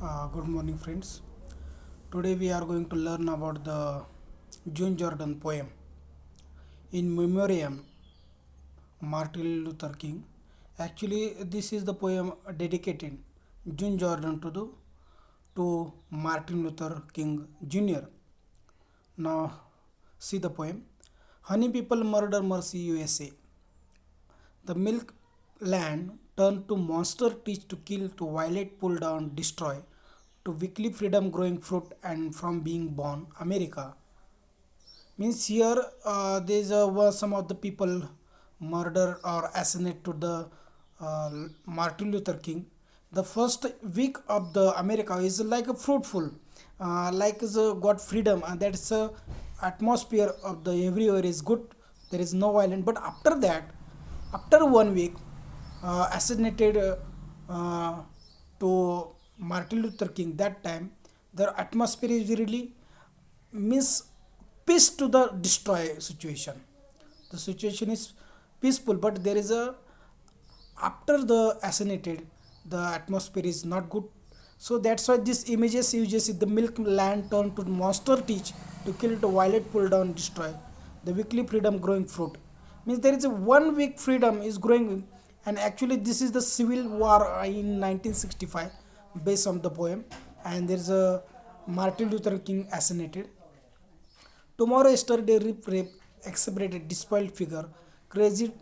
Good morning, friends. Today we are going to learn about the Joardan poem in Memoriam, Martin Luther King. Actually, this is the poem dedicated Joardan to Martin Luther King Jr. Now, see the poem. Honey people murder mercy USA. The milk land turned to monster teach to kill, to violate, pull down, destroy, to weekly freedom growing fruit and from being born America. Means here there's some of the people murder or assassinate to the Martin Luther King. The first week of the America is like a fruitful, like the got freedom, and that's atmosphere of the everywhere is good. There is no violence. But after that, after 1 week, assassinated to Martin Luther King. That time, the atmosphere is really means peace to the destroy situation. The situation is peaceful, but there is a after the assassinated, the atmosphere is not good. So that's why this images uses the milk land turned to monster teach to kill, to violate, pull down, destroy. The weekly freedom growing fruit means there is a 1 week freedom is growing, and actually this is the civil war in 1965 based on the poem, and there is a Martin Luther King assassinated. Tomorrow yesterday rape, exasperated, despoiled figure, crazy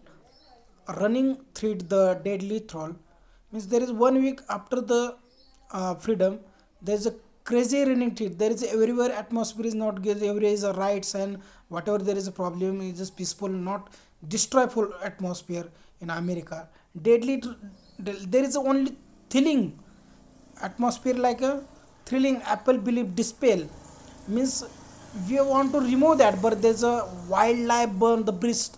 running through the deadly thrall. Means there is 1 week after the freedom, there is a crazy running through. There is everywhere atmosphere is not good, everywhere is a rights and whatever there is a problem is just peaceful, not destroyful atmosphere in America. Deadly, there is only thrilling atmosphere like a thrilling apple belief dispel means we want to remove that, but there's a wildlife burn the breast,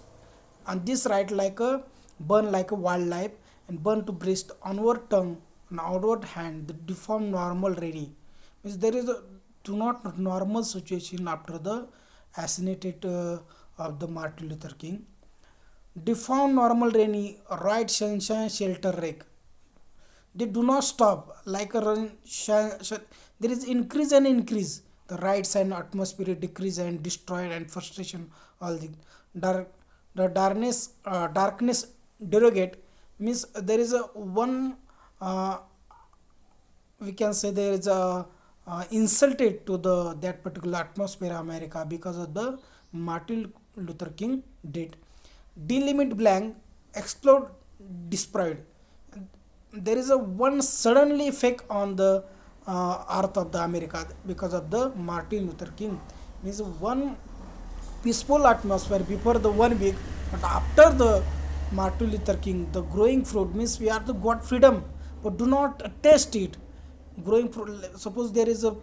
and this right like a burn like a wildlife and burn to breast onward tongue and outward hand the deformed normal ready means there is a do not normal situation after the assassinated of the Martin Luther King. Deformed normal rainy right sunshine shelter wreck, they do not stop like a run there is increase and increase the rights and atmosphere decrease and destroyed and frustration all dark the darkness derogate means there is a one uh, we can say there is a insulted to the that particular atmosphere America because of the Martin Luther King did delimit blank explode destroyed. There is a one suddenly effect on the earth of the America because of the Martin Luther King means one peaceful atmosphere before the 1 week, but after the Martin Luther King the growing fruit means we are the got freedom but do not taste it. Growing fruit, suppose there is a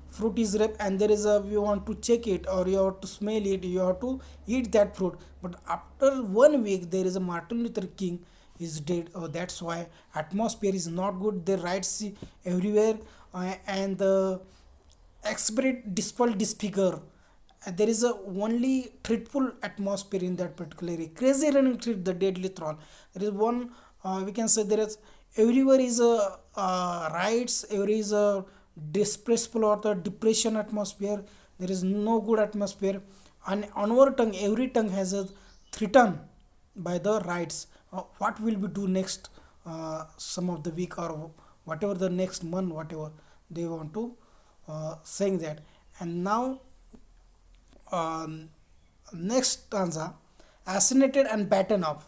fruit is ripe and there is a you want to check it or you have to smell it, you have to eat that fruit, but after 1 week there is a Martin Luther King is dead. Oh, that's why atmosphere is not good, the rights everywhere, and the experiment dispel disfigure. There is a only treatful atmosphere in that particular area. Crazy running treat the deadly thrall. There is one we can say there is everywhere is a riots, everywhere is a distressful or the depression atmosphere. There is no good atmosphere, and onward tongue every tongue has a threatened by the rights. What will we do next? Some of the week or whatever the next month, whatever they want to saying that, and now next stanza assassinated and batten up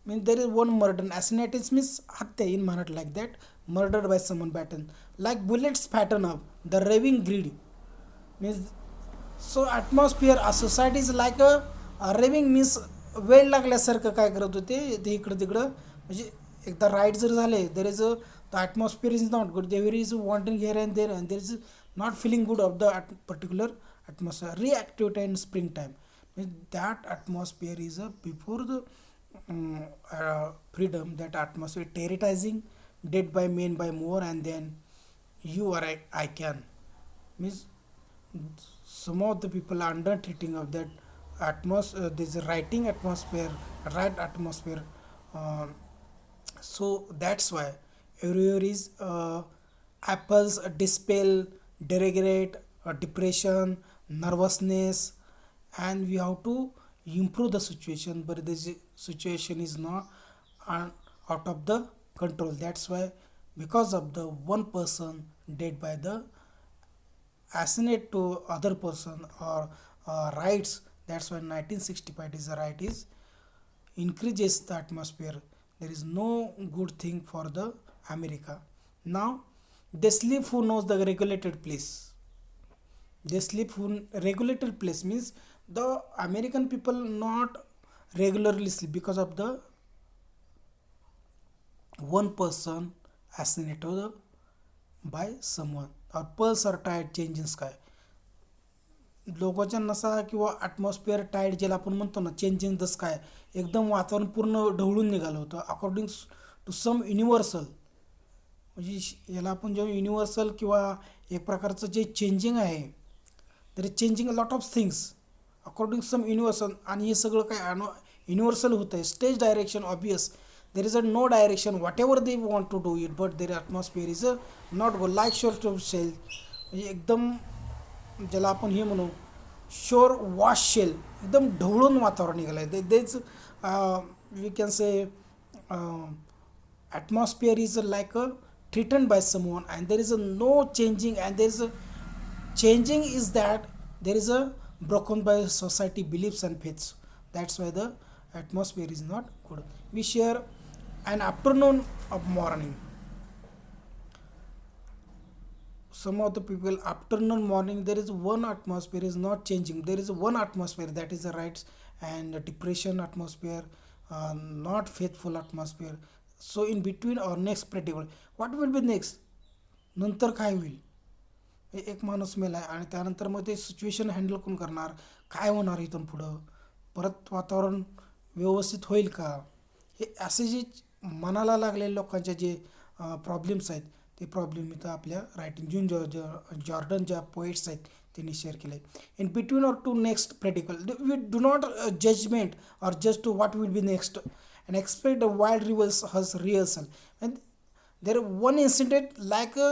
means there is one murder assassinated means hatya in Marathi like that, murdered by someone batten like bullets pattern up the raving greed means so atmosphere a society is like a raving means वेळ लागल्यासारखं काय करत होते ते इकडं तिकडं म्हणजे एकदा right जर झाले देर is a the atmosphere is not good there is wanting here and there is not feeling good of the particular atmosphere reactivity in springtime means that atmosphere is before the freedom that atmosphere terrorizing dead by men by more and then you or I can means some of the people are under treating of that atmosphere this writing atmosphere right atmosphere uh, so that's why everywhere is apples dispel, deregulate, depression, nervousness, and we have to improve the situation. But this situation is not uh, out of the control. That's why, because of the one person dead by the assassinate to other person or rights. That's why 1965 is the right is increases the atmosphere. There is no good thing for the America. Now they sleep who knows the regulated place. They sleep who regulated place means the American people not regularly sleep because of the one person assassinated by someone or pulse or tide change in sky. लोकांच्या नसा किंवा atmosphere tied ज्याला आपण म्हणतो ना change in the sky, एकदम वातावरण पूर्ण ढवळून निघालं होतं अकॉर्डिंग टू सम युनिव्हर्सल. म्हणजे याला आपण जेव्हा युनिव्हर्सल किंवा एक प्रकारचं जे चेंजिंग आहे, तर changing a lot of things according some universal. आणि हे सगळं काय युनिव्हर्सल होतं आहे. Stage direction obvious, there is a no direction whatever they want to do it, but there atmosphere is a not go like shore of shell. म्हणजे एकदम ज्याला आपण हे म्हणू शोर वॉश शेल, एकदम ढवळून वातावरण निघालं आहे. देच we can say atmosphere is like a threatened by someone and there is a no changing, and there is a changing is that there is a broken by society beliefs and faiths. That's why the atmosphere is not good. We share an afternoon of morning. Some of the people afternoon morning there is one atmosphere is not changing. There is one atmosphere that is the rights and depression atmosphere, not faithful atmosphere. So in between or next predictable, what will be next, नंतर काय होईल. एक माणूस मेला आहे आणि त्यानंतर मग ते situation handle कोण करणार, काय होणार इथून पुढं, परत वातावरण व्यवस्थित होईल का. हे असे जे मनाला लागलेले लोकांचे जे प्रॉब्लेम्स आहेत, ते प्रॉब्लेम इथं आपल्या रायटिंग जॉर्डन ज्या पोएट्स आहेत त्यांनी शेअर केलं आहे. In between or to next प्रेडिकल we do not judgement or just to what will be next and expect the wild rehearsal. And there is one incident like a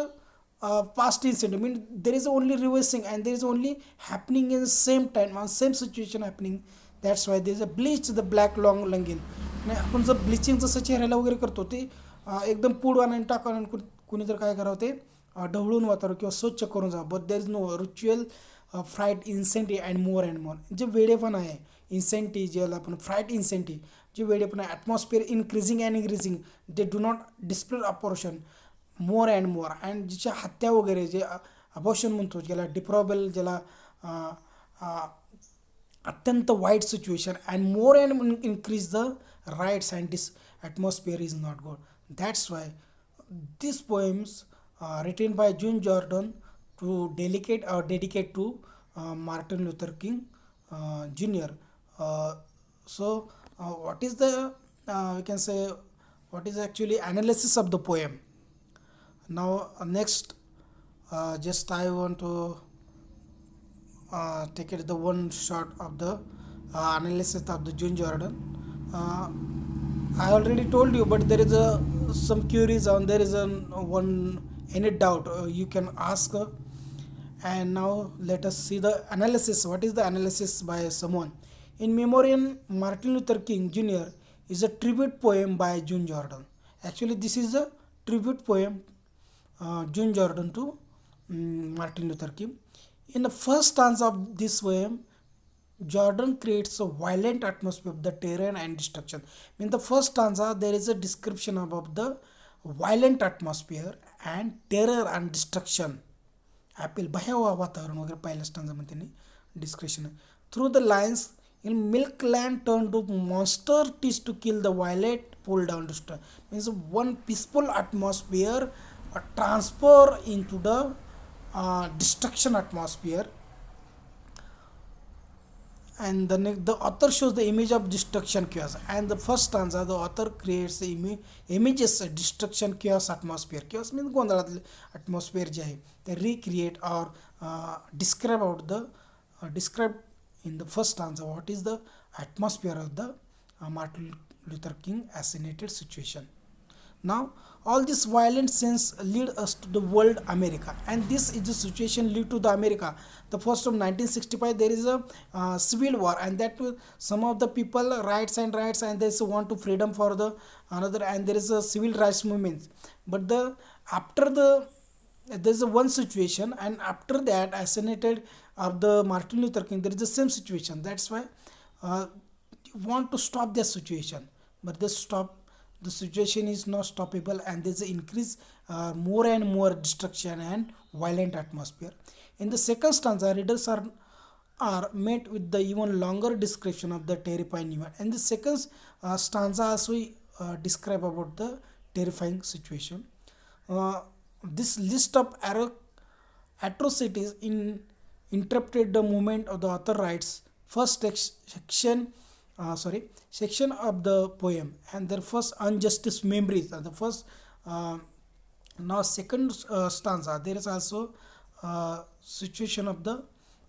past incident. I mean there is only reversing and there is only happening in the same time on same situation happening. That's why there is a bleach the black long longing. आणि आपण जर bleaching जसं चेहऱ्याला वगैरे करतो ते एकदम पूड आणि टाका आणि कुणी जर काय करावं ते ढवळून वातावरण किंवा स्वच्छ करून जावं. But there is no ritual fright incentive and more and more. जे वेडेपण आहे इन्सेंटिव्ह ज्याला आपण फ्राईट इन्सेंटिव्ह जे वेडेपण आहे atmosphere increasing and increasing they do not display a portion more and more. And जिच्या हत्या वगैरे जे अबॉर्शन म्हणतो ज्याला डिप्रॉबल ज्याला अत्यंत वाईट situation and more and increase the rights and this atmosphere is not good. That's why these poems written by June Jordan to dedicate to Martin Luther King Jr. What is the we can say what is actually analysis of the poem. Now next just I want to take it the one shot of the analysis of the June Jordan. I already told you, but there is some queries on there is one any doubt you can ask. And now let us see the analysis. What is the analysis by someone? In Memoriam, Martin Luther King Jr. is a tribute poem by June Jordan. Actually, this is a tribute poem June Jordan to Martin Luther King. In the first stanza of this poem, Jordan creates a violent atmosphere of the terror and destruction. In the first stanza, there is a description about the violent atmosphere and terror and destruction. Apple भयावह वातावरण वगैरे पहिल्या स्टांजामध्ये त्यांनी description. Through the lines in milk land turn to monster teeth to kill the violet pull down destroy. Means one peaceful atmosphere transfer into the destruction atmosphere. And the author shows the image of destruction chaos. And the first stanza the author creates the images destruction chaos atmosphere. Chaos means गोंधळातले atmosphere जे आहे ते recreate or describe out the describe in the first stanza what is the atmosphere of the Martin Luther King assassinated situation. Now, all this violent sense lead us to the world America, and this is the situation lead to the America. The first of 1965, there is a civil war, and that some of the people rights, and they want to freedom for the another, and there is a civil rights movement. But the after the there's a one situation, and after that assassinated of the Martin Luther King, there is the same situation. That's why uh, want to stop this situation, but the situation is not stoppable, and there's an increase more and more destruction and violent atmosphere. In the second stanza, readers are met with the even longer description of the terrifying event, and the second stanza also describe about the terrifying situation. uh, this list of atrocities interrupted the movement of the author writes first section of the poem, and their first unjustice memories, the first uh, now second stanza, there is also situation of the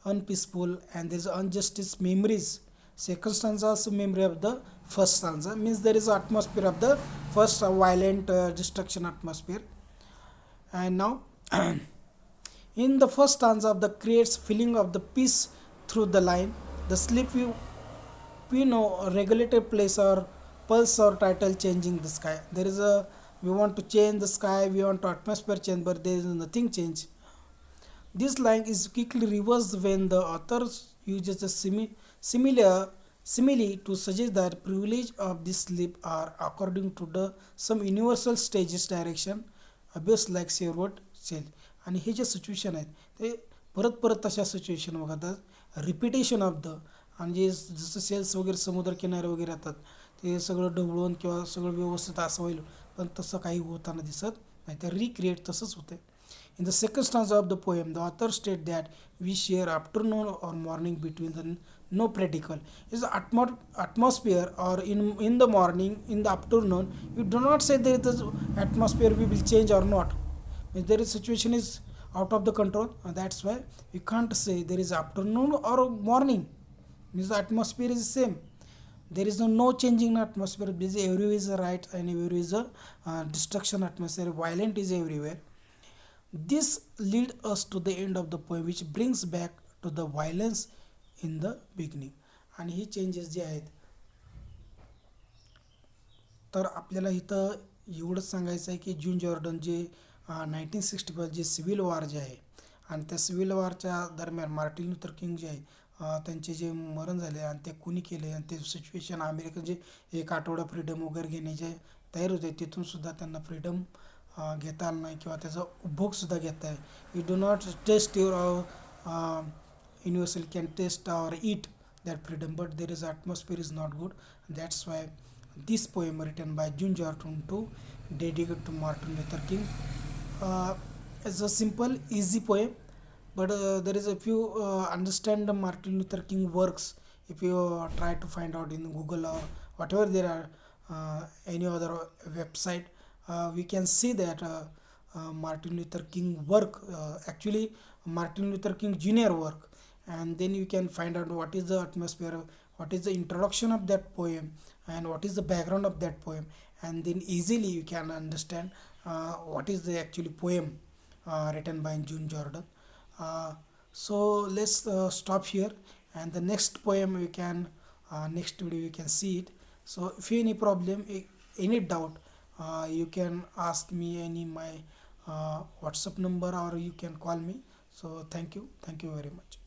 unpeaceful, and there is unjustice memories. Second stanza also memory of the first stanza, means there is atmosphere of the first violent destruction atmosphere. And now in the first stanza of the creates feeling of the peace through the line. The sleep we know a regulated place or pulse or title changing the sky. There is a we want to change the sky, we want to atmosphere change, but there is nothing change. This line is quickly reversed when the author uses a similar simile to suggest that privilege of this sleep are according to the some universal stages direction अभ्यास like शेवट cell. आणि हे जे situation आहेत ते परत परत तशा situation बघतात repetition of the, आणि जे जसं सेल्स वगैरे समुद्र किनारे वगैरे राहतात ते सगळं ढवळून किंवा सगळं व्यवस्थित असं होईल, पण तसं काही होताना दिसत नाही, ते रिक्रिएट तसंच होते. In the second stanza of the poem, the author states that we share afternoon or morning between the no practical. Is the atmosphere or in the morning, in the afternoon, you do not say that the atmosphere will change or not. If there is situation is out of the control, that's why we can't say there is afternoon or morning. Means the atmosphere is the same. There is no changing atmosphere. Everywhere is right and everywhere is a destruction atmosphere. Violent is everywhere. This leads us to the end of the poem, which brings back to the violence in the beginning. आणि ही changes जे आहेत, तर आपल्याला इथं एवढंच सांगायचं आहे की जून Jordan जे 1965 जे civil war जे आहे, आणि त्या सिव्हिल वॉरच्या दरम्यान मार्टिन लुथर किंग जे आहे त्यांचे जे मरण झाले आणि ते कुणी केले, आणि ते सिच्युएशन अमेरिका जे एक आठवडा फ्रीडम वगैरे घेण्याचे तयार होते, तिथूनसुद्धा त्यांना फ्रीडम घेता आलं नाही किंवा त्याचा उपभोगसुद्धा घेता आहे. You do not taste your universal can taste or eat that freedom, but there is atmosphere is not good. That's why this poem written by June Jordan to dedicate to Martin Luther King is a simple easy poem, but there is a few understand the Martin Luther King works. If you try to find out in Google or whatever there are any other website, we can see that Martin Luther King work, actually Martin Luther King Jr. work, and then you can find out what is the atmosphere, what is the introduction of that poem, and what is the background of that poem, and then easily you can understand what is the actually poem written by June Jordan. So let's stop here, and the next poem we can next video you can see it. So if you any problem, any doubt, you can ask me any my WhatsApp number, or you can call me. So thank you very much.